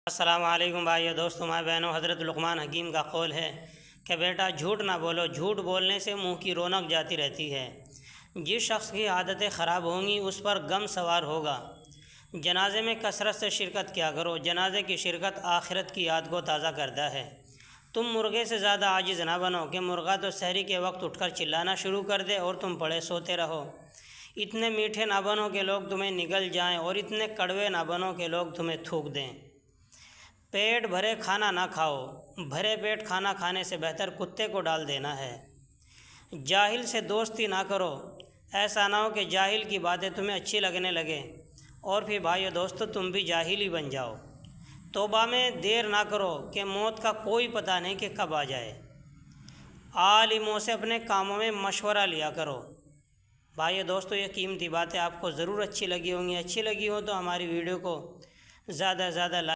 السلام علیکم بھائیو دوستوں ماں بہنوں، حضرت لقمان حکیم کا قول ہے کہ بیٹا جھوٹ نہ بولو، جھوٹ بولنے سے منہ کی رونق جاتی رہتی ہے۔ جس شخص کی عادتیں خراب ہوں گی اس پر غم سوار ہوگا۔ جنازے میں کثرت سے شرکت کیا کرو، جنازے کی شرکت آخرت کی یاد کو تازہ کرتا ہے۔ تم مرغے سے زیادہ عاجز نہ بنو کہ مرغا تو سحری کے وقت اٹھ کر چلانا شروع کر دے اور تم پڑے سوتے رہو۔ اتنے میٹھے نہ بنو کہ لوگ تمہیں نگل جائیں اور اتنے کڑوے نہ بنو کہ لوگ تمہیں تھوک دیں۔ پیٹ بھرے کھانا نہ کھاؤ، بھرے پیٹ کھانا کھانے سے بہتر کتے کو ڈال دینا ہے۔ جاہل سے دوستی نہ کرو، ایسا نہ ہو کہ جاہل کی باتیں تمہیں اچھی لگنے لگے اور پھر بھائیو دوستو تم بھی جاہل ہی بن جاؤ۔ توبہ میں دیر نہ کرو کہ موت کا کوئی پتہ نہیں کہ کب آ جائے۔ عالموں سے اپنے کاموں میں مشورہ لیا کرو۔ بھائیو دوستو یہ قیمتی باتیں آپ کو ضرور اچھی لگی ہوں گی۔ اچھی لگی ہو تو ہماری ویڈیو کو زیادہ سے زیادہ